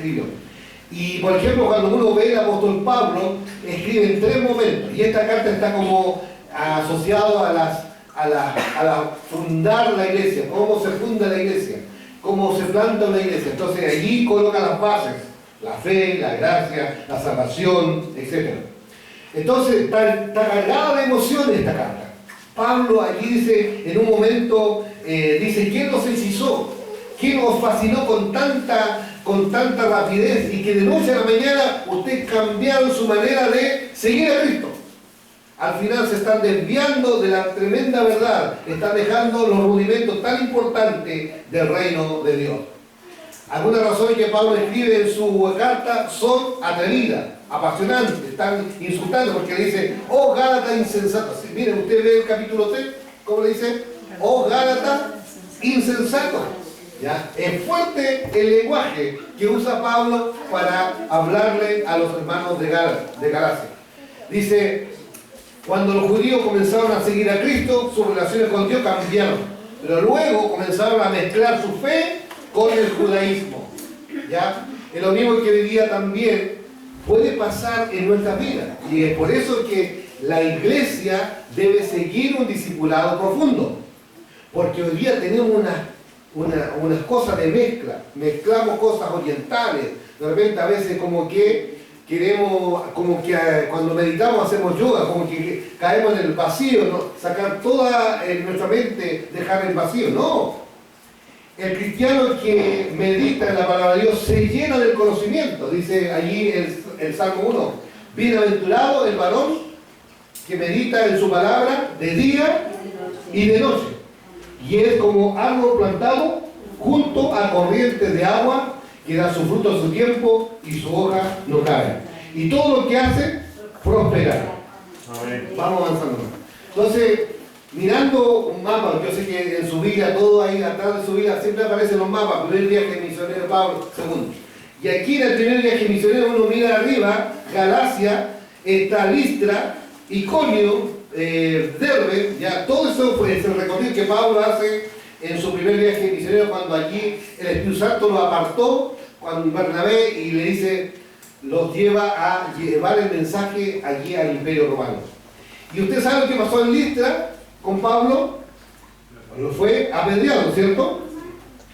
escribió. Y por ejemplo, cuando uno ve el apóstol Pablo, escribe en 3 momentos, y esta carta está como asociado a fundar la iglesia, cómo se funda la iglesia, cómo se planta una iglesia. Entonces allí coloca las bases, la fe, la gracia, la salvación, etc. Entonces está cargada de emociones esta carta. Pablo allí dice, en un momento, dice, ¿quién nos hechizó? ¿Quién nos fascinó con tanta rapidez? Y que de noche a la mañana ustedes cambiaron su manera de seguir a Cristo. Al final se están desviando de la tremenda verdad, están dejando los rudimentos tan importantes del reino de Dios. Algunas razones que Pablo escribe en su carta son atrevidas, apasionantes, están insultando porque dice, oh Gálatas insensatos. Miren, usted ve el capítulo 3, ¿cómo le dice? Oh Gálatas insensatos. ¿Ya? Es fuerte el lenguaje que usa Pablo para hablarle a los hermanos de Galacia. Dice, cuando los judíos comenzaron a seguir a Cristo, sus relaciones con Dios cambiaron, pero luego comenzaron a mezclar su fe con el judaísmo. ¿Ya? Es lo mismo que hoy día también puede pasar en nuestra vida, y es por eso que la iglesia debe seguir un discipulado profundo, porque hoy día tenemos unas cosas de mezcla, mezclamos cosas orientales, de repente a veces como que queremos, como que cuando meditamos hacemos yoga, como que caemos en el vacío, ¿no? Sacar toda nuestra mente, dejar el vacío, no. El cristiano que medita en la palabra de Dios se llena del conocimiento, dice allí el Salmo 1, bienaventurado el varón que medita en su palabra de día y de noche, y es como árbol plantado junto a corrientes de agua que da su fruto a su tiempo y su hoja no cae. Y todo lo que hace, prospera. Vamos avanzando. Entonces, mirando un mapa, yo sé que en su Biblia, todo ahí atrás de su Biblia, siempre aparecen los mapas, primer viaje misionero Pablo, segundo. Y aquí en el primer viaje misionero uno mira arriba, Galacia, está Listra, Iconio, Derbe, ya todo eso fue el recorrido que Pablo hace en su primer viaje misionero, cuando allí el Espíritu Santo lo apartó, cuando Bernabé y le dice, los lleva a llevar el mensaje allí al Imperio Romano. Y usted sabe lo que pasó en Listra con Pablo, lo fue apedreado, ¿cierto?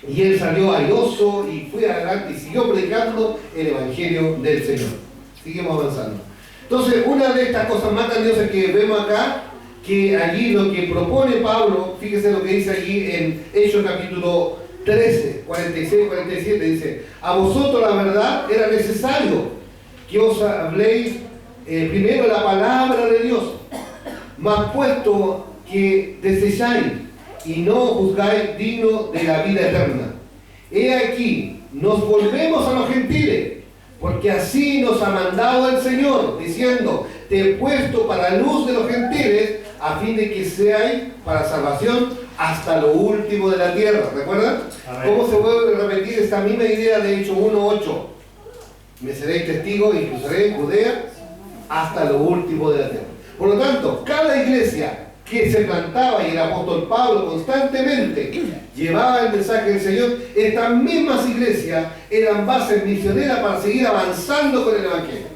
Y él salió airoso y fue adelante y siguió predicando el Evangelio del Señor. Seguimos avanzando. Entonces, una de estas cosas más grandiosas que vemos acá, que allí lo que propone Pablo, fíjese lo que dice allí en Hechos capítulo 13, 46 y 47, dice, a vosotros la verdad era necesario que os habléis primero la palabra de Dios, mas puesto que desecháis y no juzgáis digno de la vida eterna. He aquí, nos volvemos a los gentiles, porque así nos ha mandado el Señor, diciendo, te he puesto para luz de los gentiles, a fin de que seáis para salvación hasta lo último de la tierra. ¿Recuerdan? ¿Cómo se puede repetir esta misma idea de Hechos 1:8? Me seréis testigos y cruzaré en Judea hasta lo último de la tierra. Por lo tanto, cada iglesia que se plantaba, y el apóstol Pablo constantemente llevaba el mensaje del Señor, estas mismas iglesias eran bases misioneras para seguir avanzando con el Evangelio.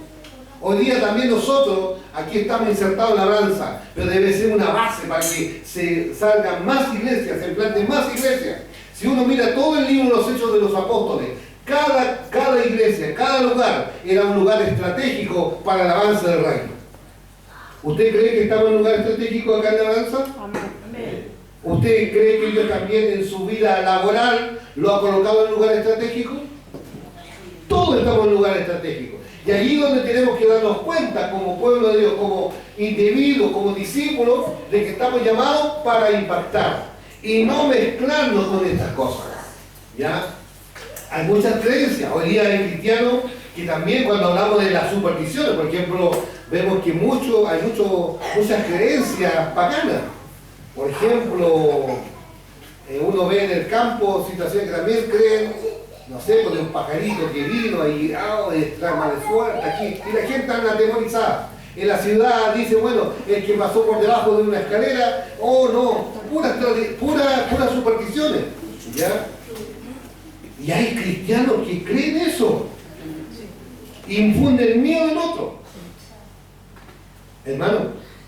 Hoy día también nosotros, aquí estamos insertados en la labranza, pero debe ser una base para que se salgan más iglesias, se planten más iglesias. Si uno mira todo el libro de los Hechos de los Apóstoles, cada iglesia, cada lugar era un lugar estratégico para el avance del reino. ¿Usted cree que estamos en un lugar estratégico acá en la Avanza? Amén. ¿Usted cree que Dios también en su vida laboral lo ha colocado en un lugar estratégico? Todos estamos en un lugar estratégico. Y allí donde tenemos que darnos cuenta como pueblo de Dios, como individuos, como discípulos, de que estamos llamados para impactar y no mezclarnos con estas cosas. ¿Ya? Hay muchas creencias. Hoy día hay cristianos que también cuando hablamos de las supersticiones, por ejemplo, vemos que hay muchas creencias paganas. Por ejemplo, uno ve en el campo situaciones que también creen, no sé, con un pajarito que vino y trama de suerte aquí, y la gente está atemorizada. En la ciudad dice, bueno, el que pasó por debajo de una escalera, no, puras supersticiones, ¿ya? Y hay cristianos que creen eso. infunden miedo en otro. Hermano,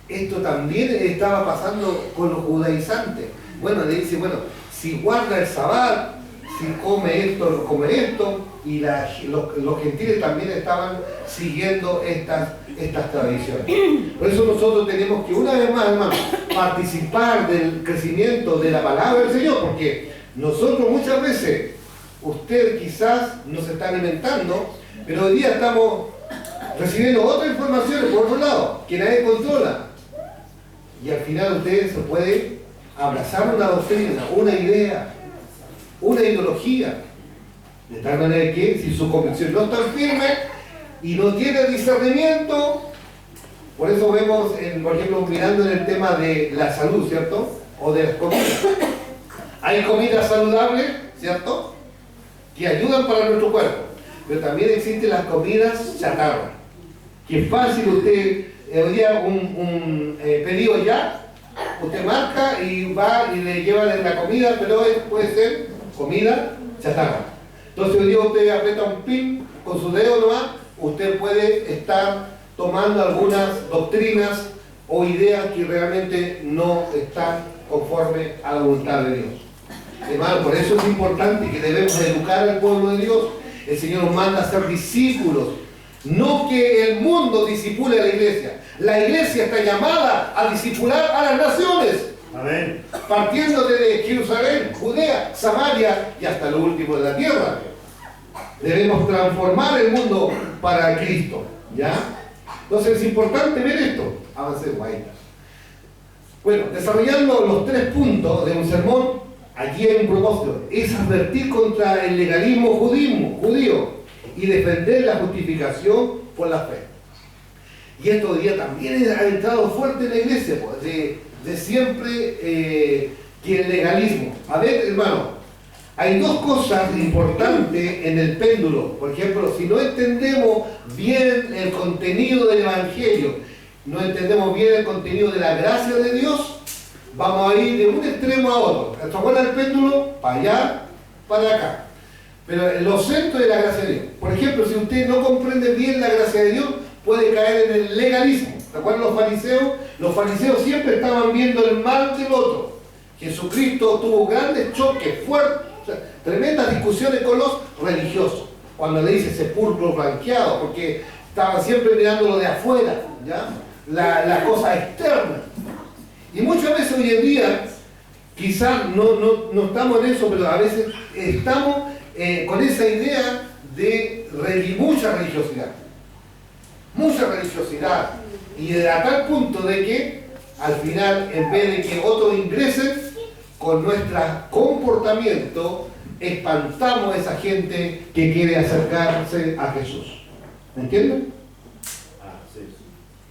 esto también estaba pasando con los judaizantes. Bueno, le dice, bueno, si guarda el sabbat, si come esto, come esto, y los gentiles también estaban siguiendo estas tradiciones. Por eso nosotros tenemos que, una vez más, hermano, participar del crecimiento de la palabra del Señor, porque nosotros muchas veces, usted quizás nos está alimentando, pero hoy día estamos recibiendo otras informaciones por otro lado, que nadie controla. Y al final usted se puede abrazar una doctrina, una idea, una ideología, de tal manera que si su convicción no está firme y no tiene discernimiento, por eso vemos, por ejemplo, mirando en el tema de la salud, ¿cierto? O de las comidas. Hay comidas saludables, ¿cierto?, que ayudan para nuestro cuerpo, pero también existen las comidas chatarra, que es fácil usted, hoy día un pedido ya, usted marca y va y le lleva la comida, pero puede ser comida chatarra. Entonces hoy día usted aprieta un pin con su dedo nomás, usted puede estar tomando algunas doctrinas o ideas que realmente no están conforme a la voluntad de Dios. Hermano, por eso es importante que debemos educar al pueblo de Dios. El Señor nos manda a ser discípulos, no que el mundo discipule a la iglesia. La iglesia está llamada a discipular a las naciones. Amén. Partiendo desde Jerusalén, Judea, Samaria y hasta lo último de la tierra. Debemos transformar el mundo para Cristo, ¿ya? Entonces es importante ver esto. Avancemos ahí. Bueno, desarrollando los 3 puntos de un sermón, aquí hay un propósito, es advertir contra el legalismo judío y defender la justificación por la fe. Y esto hoy día también ha entrado fuerte en la iglesia, pues, de siempre que el legalismo. A ver, hermano, hay 2 cosas importantes en el péndulo. Por ejemplo, si no entendemos bien el contenido del Evangelio, no entendemos bien el contenido de la gracia de Dios, vamos a ir de un extremo a otro. ¿Se acuerda el péndulo? Para allá, para acá. Pero en los centros de la gracia de Dios. Por ejemplo, si usted no comprende bien la gracia de Dios, puede caer en el legalismo. ¿Se acuerdan los fariseos? Los fariseos siempre estaban viendo el mal del otro. Jesucristo tuvo grandes choques, fuertes, o sea, tremendas discusiones con los religiosos. Cuando le dice sepulcro blanqueado, porque estaban siempre mirando lo de afuera, ¿ya? La cosa externa. Y muchas veces hoy en día, quizás no estamos en eso, pero a veces estamos con esa idea de mucha religiosidad. Mucha religiosidad. Y a tal punto de que, al final, en vez de que otros ingresen, con nuestro comportamiento, espantamos a esa gente que quiere acercarse a Jesús. ¿Me entienden?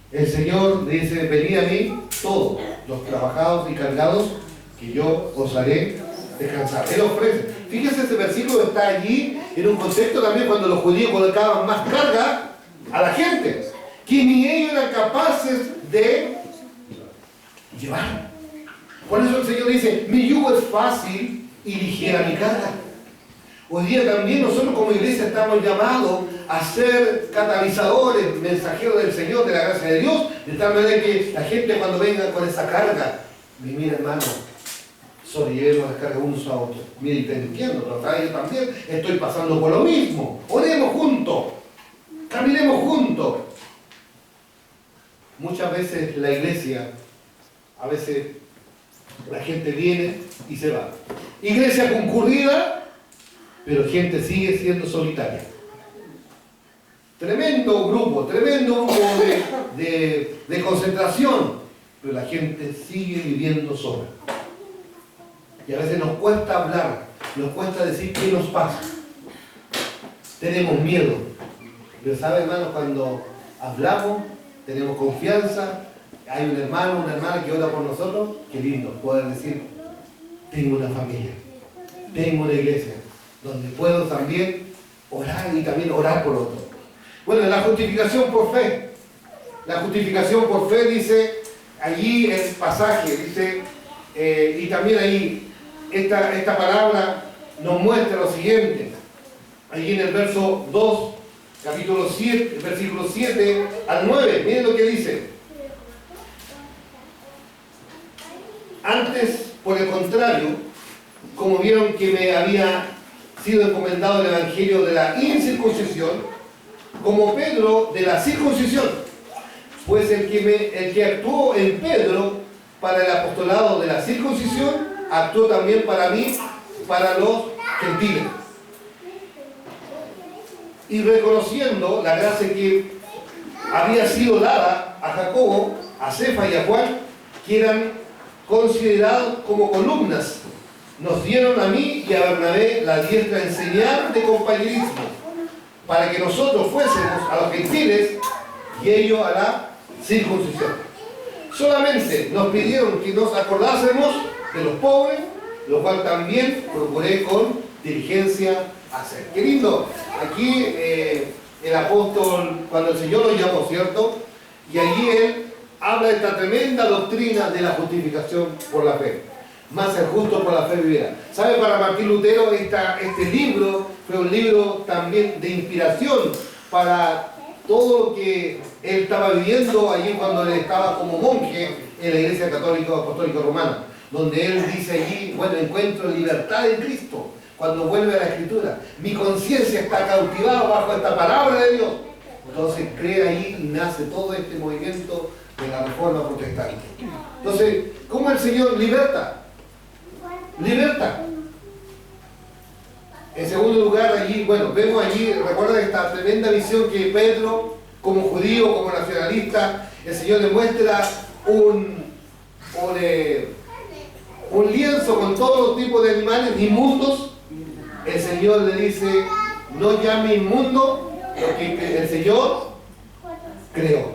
El Señor dice, venid a mí todos los trabajados y cargados, que yo os haré descansar. Él ofrece. Fíjese, ese versículo está allí en un contexto también cuando los judíos colocaban más carga a la gente, que ni ellos eran capaces de llevar. Por eso el Señor dice, mi yugo es fácil y ligera mi carga. Hoy día también nosotros como iglesia estamos llamados a ser catalizadores, mensajeros del Señor, de la gracia de Dios, de tal manera que la gente cuando venga con esa carga, mira hermano, sobrellevemos las cargas unos a otros. Mire, te entiendo, pero yo también estoy pasando por lo mismo. Oremos juntos, caminemos juntos. Muchas veces la iglesia, a veces la gente viene y se va. Iglesia concurrida, pero gente sigue siendo solitaria. Tremendo grupo de concentración, pero la gente sigue viviendo sola. Y a veces nos cuesta hablar, nos cuesta decir qué nos pasa. Tenemos miedo. Pero ¿sabe, hermano? Cuando hablamos, tenemos confianza, hay un hermano, una hermana que ora por nosotros, qué lindo poder decir, tengo una familia, tengo una iglesia, donde puedo también orar y también orar por otros. Bueno, la justificación por fe. La justificación por fe dice, allí el pasaje, dice, y también ahí, esta palabra nos muestra lo siguiente. Allí en el verso 2, capítulo capítulo 7, versículo 7 al 9. Miren lo que dice. Antes, por el contrario, como vieron que me había sido encomendado el evangelio de la incircuncisión, como Pedro de la circuncisión, pues el que actuó en Pedro para el apostolado de la circuncisión, actuó también para mí, para los gentiles. Y reconociendo la gracia que había sido dada a Jacobo, a Cefa y a Juan, que eran considerados como columnas, nos dieron a mí y a Bernabé la diestra en señal de compañerismo, para que nosotros fuésemos a los gentiles y ellos a la circuncisión. Solamente nos pidieron que nos acordásemos de los pobres, lo cual también procuré con diligencia hacer. Qué lindo. Aquí el apóstol, cuando el Señor lo llamó, ¿cierto? Y allí él habla de esta tremenda doctrina de la justificación por la fe. Más el justo por la fe vivirá. ¿Sabe? Para Martín Lutero este libro fue un libro también de inspiración para todo lo que él estaba viviendo allí cuando él estaba como monje en la Iglesia Católica Apostólica Romana, donde él dice allí, bueno, encuentro libertad en Cristo cuando vuelve a la Escritura. Mi conciencia está cautivada bajo esta palabra de Dios. Entonces cree ahí y nace todo este movimiento de la Reforma Protestante. Entonces, ¿cómo el Señor liberta? Liberta. En segundo lugar, allí, bueno, vemos allí, recuerda esta tremenda visión que Pedro, como judío, como nacionalista, el Señor le muestra un lienzo con todos los tipos de animales inmundos. El Señor le dice, no llame inmundo lo que el Señor creó.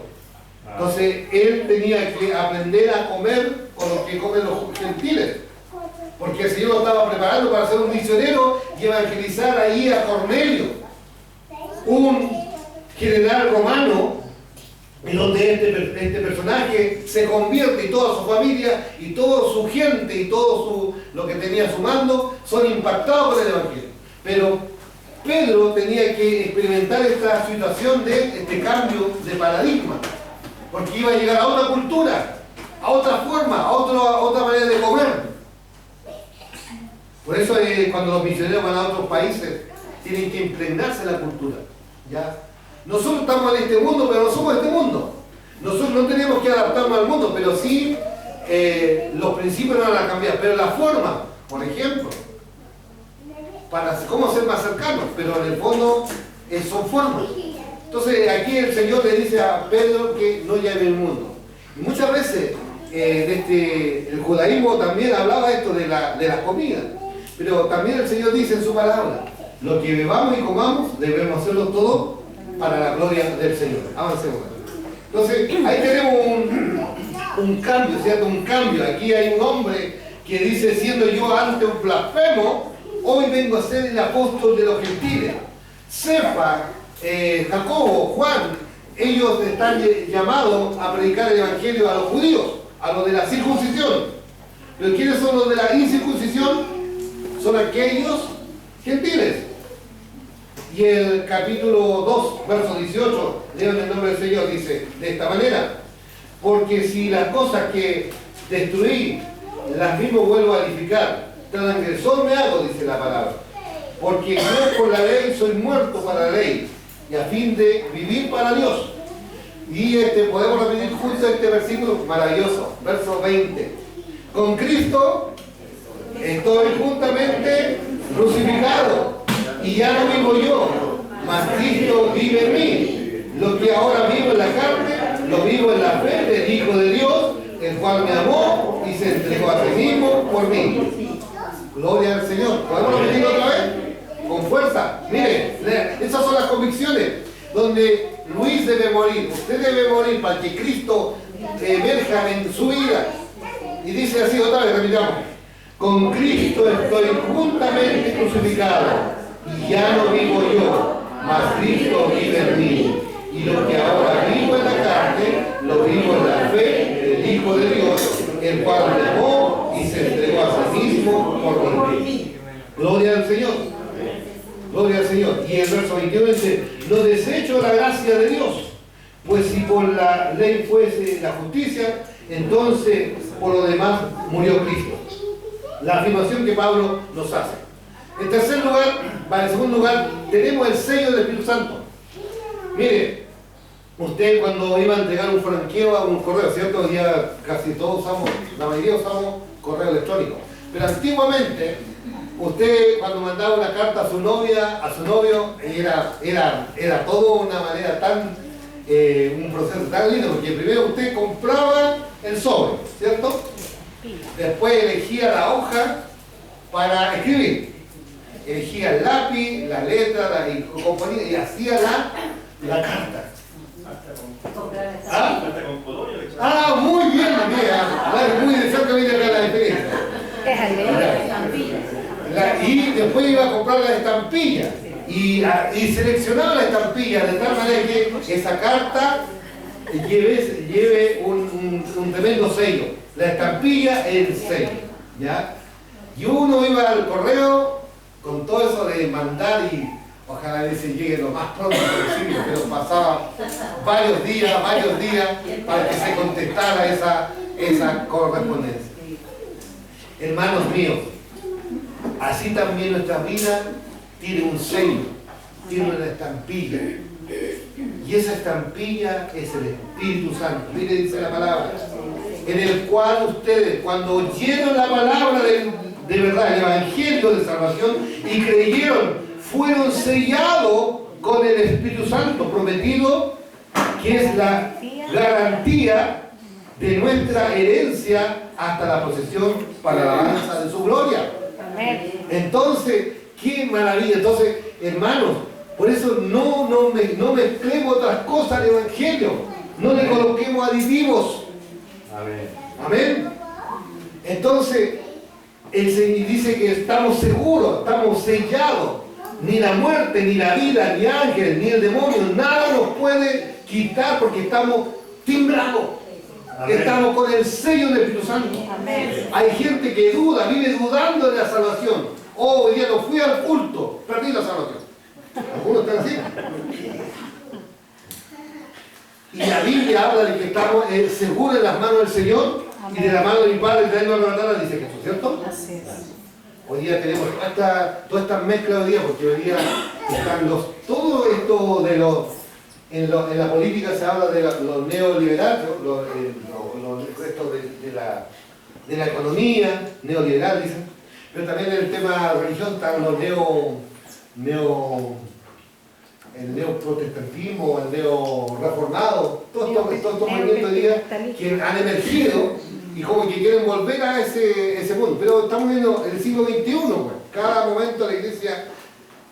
Entonces, él tenía que aprender a comer con lo que comen los gentiles. Porque el Señor lo estaba preparando para ser un misionero y evangelizar ahí a Cornelio, un general romano, en donde este personaje se convierte y toda su familia y toda su gente y todo lo que tenía a su mando son impactados por el Evangelio. Pero Pedro tenía que experimentar esta situación de este cambio de paradigma, porque iba a llegar a otra cultura, a otra forma, a otra manera de comer. Por eso cuando los misioneros van a otros países, tienen que impregnarse en la cultura. ¿Ya? Nosotros estamos en este mundo, pero no somos este mundo. Nosotros no tenemos que adaptarnos al mundo, pero sí los principios no van a cambiar. Pero la forma, por ejemplo, para cómo ser más cercanos, pero en el fondo son formas. Entonces aquí el Señor le dice a Pedro que no llame el mundo. Y muchas veces el judaísmo también hablaba esto de las comidas. Pero también el Señor dice en su palabra, lo que bebamos y comamos debemos hacerlo todo para la gloria del Señor. Avancemos. Entonces, ahí tenemos un cambio, ¿cierto? Un cambio. Aquí hay un hombre que dice, siendo yo antes un blasfemo, hoy vengo a ser el apóstol de los gentiles. Cefa, Jacobo, Juan, ellos están llamados a predicar el evangelio a los judíos, a los de la circuncisión. ¿Pero quiénes son los de la incircuncisión? Son aquellos gentiles. Y el capítulo 2, verso 18, lean el nombre del Señor, dice de esta manera, porque si las cosas que destruí, las mismo vuelvo a edificar, transgresor me hago, dice la palabra, porque yo por la ley soy muerto para la ley, y a fin de vivir para Dios. Y podemos repetir juntos este versículo maravilloso, verso 20. Con Cristo estoy juntamente crucificado, y ya no vivo yo, mas Cristo vive en mí. Lo que ahora vivo en la carne, lo vivo en la fe del Hijo de Dios, el cual me amó y se entregó a sí mismo por mí. Gloria al Señor. ¿Podemos repetirlo otra vez? Con fuerza. Miren, esas son las convicciones donde Luis debe morir, usted debe morir para que Cristo emerja en su vida. Y dice así otra vez, repitamos. Con Cristo estoy juntamente crucificado, y ya no vivo yo, mas Cristo vive en mí. Y lo que ahora vivo en la carne, lo vivo en la fe del Hijo de Dios, el cual me amó y se entregó a sí mismo por mí. Gloria al Señor. Gloria al Señor. Y el verso 21 dice, no desecho la gracia de Dios, pues si por la ley fuese la justicia, entonces por lo demás murió Cristo. La afirmación que Pablo nos hace. En tercer lugar, en segundo lugar, tenemos el sello del Espíritu Santo. Mire, usted cuando iba a entregar un franqueo a un correo, ¿cierto? Hoy día casi todos usamos, la mayoría usamos correo electrónico. Pero antiguamente, usted cuando mandaba una carta a su novia, a su novio, era todo una manera tan, un proceso tan lindo, porque primero usted compraba el sobre, ¿cierto? Después elegía la hoja para escribir. Elegía el lápiz, la letra, y compañía, y hacía la carta. ¿Ah? Muy bien, mira. Muy de cerca viene acá la experiencia. Y después iba a comprar la estampilla. Y seleccionaba la estampilla de tal manera que esa carta lleve un tremendo sello. La estampilla, el sello. ¿Ya? Y uno iba al correo con todo eso de mandar y ojalá se llegue lo más pronto posible, pero pasaba varios días para que se contestara esa correspondencia. Hermanos míos, así también nuestra vida tiene un sello, tiene una estampilla. Y esa estampilla es el Espíritu Santo. Mire, dice la palabra, en el cual ustedes, cuando oyeron la palabra de verdad, el Evangelio de salvación, y creyeron, fueron sellados con el Espíritu Santo prometido, que es la garantía de nuestra herencia hasta la posesión para la alabanza de su gloria. Entonces, qué maravilla. Entonces, hermanos, por eso no mezclemos otras cosas al Evangelio, no le coloquemos aditivos. Amén. Amén. Entonces, el Señor dice que estamos seguros, estamos sellados. Ni la muerte, ni la vida, ni ángeles, ni el demonio, nada nos puede quitar porque estamos timbrados. Amén. Estamos con el sello del Espíritu Santo. Amén. Hay gente que duda, vive dudando de la salvación. Oh, hoy día no fui al culto, perdí la salvación. Algunos están así. Y la Biblia habla de que estamos seguros en las manos del Señor. Amén. Y de la mano de mi Padre traernos a la verdad, dice Jesús, ¿cierto? Así es. Hoy día tenemos toda esta mezcla de días, porque hoy día están todo esto en la política se habla de los neoliberales, esto de la economía neoliberal, dicen, pero también en el tema de religión están los el neoprotestantismo, el neoreformado, todos estos movimientos de día que han emergido y como que quieren volver a ese mundo. Pero estamos viendo el siglo XXI, pues. Cada momento la iglesia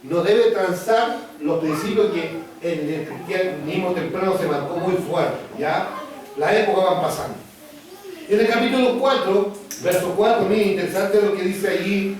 no debe transar los principios que en el cristianismo temprano se marcó muy fuerte, ¿ya? Las épocas van pasando. En el capítulo 4, verso 4, mira, interesante lo que dice allí,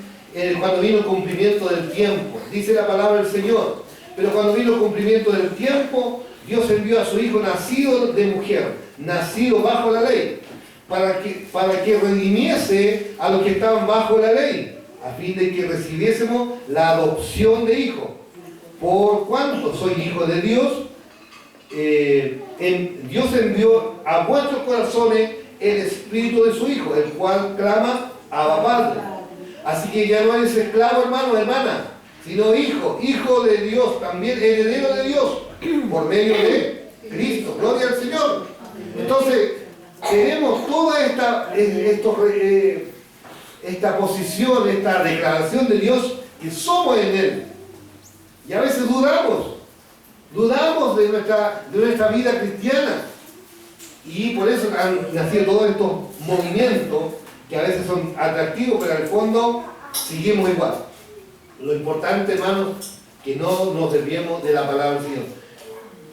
cuando vino el cumplimiento del tiempo. Dice la palabra del Señor, pero cuando vino el cumplimiento del tiempo, Dios envió a su Hijo nacido de mujer, nacido bajo la ley, para que redimiese a los que estaban bajo la ley, a fin de que recibiésemos la adopción de hijo. Por cuanto soy hijo de Dios, Dios envió a vuestros corazones el espíritu de su Hijo, el cual clama Abba Padre. Así que ya no eres esclavo, hermano, hermana, sino hijo de Dios, también heredero de Dios, por medio de Cristo. Gloria al Señor. Entonces, tenemos toda esta posición, esta declaración de Dios, que somos en Él. Y a veces dudamos de nuestra vida cristiana. Y por eso han nacido todos estos movimientos que a veces son atractivos, pero al fondo seguimos igual. Lo importante, hermanos, que no nos desviemos de la palabra del Señor.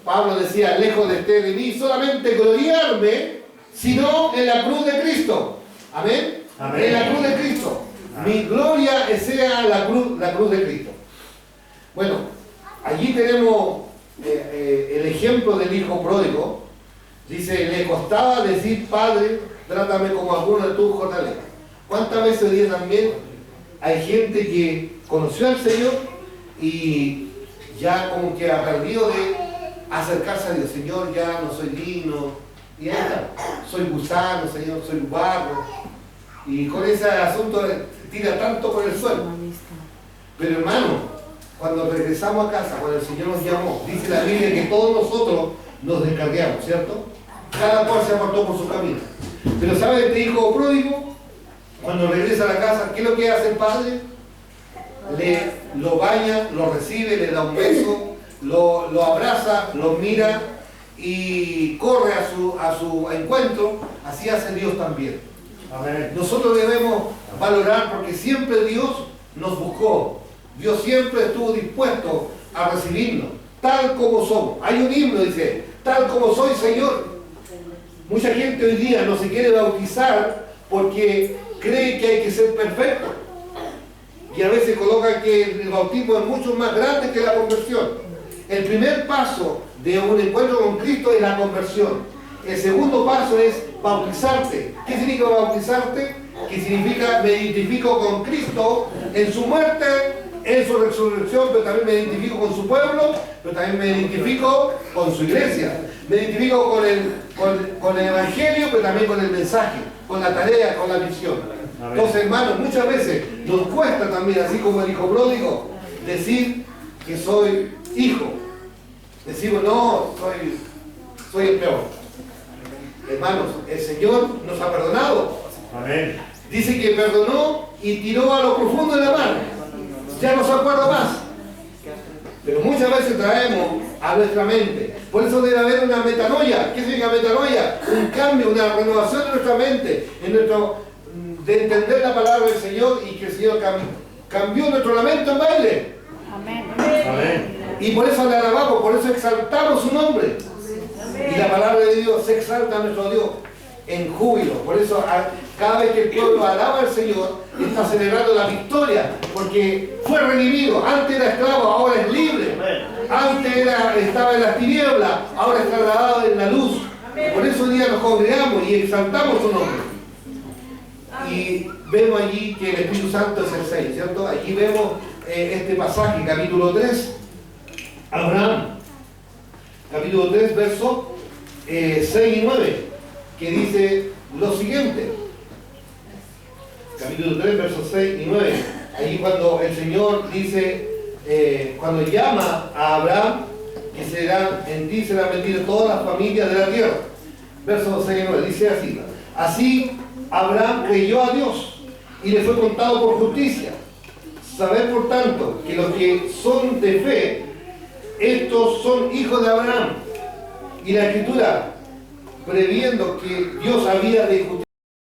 Pablo decía, lejos de de mí solamente gloriarme, sino en la cruz de Cristo. Amén. Amén. En la cruz de Cristo. Amén. Mi gloria sea la cruz de Cristo. Bueno, allí tenemos el ejemplo del hijo pródigo. Dice, le costaba decir, Padre, trátame como alguno de tus jornaleros. ¿Cuántas veces hoy día también hay gente que conoció al Señor, y ya como que ha perdido de acercarse a Dios. Señor, ya no soy digno, y ahí está, soy gusano, Señor, soy barro, y con ese asunto tira tanto por el suelo. Pero hermano, cuando regresamos a casa, cuando el Señor nos llamó, dice la Biblia que todos nosotros nos descargamos, ¿cierto? Cada cual se apartó por su camino. Pero ¿sabe este hijo pródigo? Cuando regresa a la casa, ¿qué es lo que hace el padre? Lo baña, lo recibe, le da un beso, lo abraza, lo mira y corre a su encuentro. Así hace Dios también. Amén. Nosotros debemos valorar porque siempre Dios nos buscó. Dios siempre estuvo dispuesto a recibirnos, tal como somos. Hay un himno, dice, tal como soy, Señor. Mucha gente hoy día no se quiere bautizar porque cree que hay que ser perfecto. Y a veces colocan que el bautismo es mucho más grande que la conversión. El primer paso de un encuentro con Cristo es la conversión. El segundo paso es bautizarte. ¿Qué significa bautizarte? Que significa me identifico con Cristo en su muerte, en su resurrección, pero también me identifico con su pueblo, pero también me identifico con su iglesia. Me identifico con el evangelio, pero también con el mensaje, con la tarea, con la misión. Entonces, hermanos, muchas veces nos cuesta también, así como el hijo pródigo, decir que soy hijo. Decimos, no, soy el peor. Hermanos, el Señor nos ha perdonado. Amén. Dice que perdonó y tiró a lo profundo de la mar. Ya no se acuerda más. Pero muchas veces traemos a nuestra mente. Por eso debe haber una metanoia. ¿Qué significa metanoia? Un cambio, una renovación de nuestra mente, de entender la palabra del Señor y que el Señor cambió nuestro lamento en baile. Amén. Amén. Y por eso le alabamos, por eso exaltamos su nombre. Amén. Y la palabra de Dios se exalta a nuestro Dios en júbilo. Por eso cada vez que el pueblo alaba al Señor, está celebrando la victoria, porque fue redimido. Antes era esclavo, ahora es libre. Antes estaba en las tinieblas, ahora está trasladado en la luz. Por eso hoy día nos congregamos y exaltamos su nombre. Y vemos allí que el Espíritu Santo es el 6, ¿cierto? Aquí vemos este pasaje, capítulo 3, Abraham, capítulo 3, versos 6 y 9, que dice lo siguiente. Capítulo 3, versos 6 y 9. Allí cuando el Señor dice, cuando llama a Abraham, que en ti serán benditas todas las familias de la tierra. Versos 6 y 9, dice así. Así Abraham creyó a Dios y le fue contado por justicia. Sabed por tanto que los que son de fe, estos son hijos de Abraham. Y la Escritura, previendo que Dios había de justicia,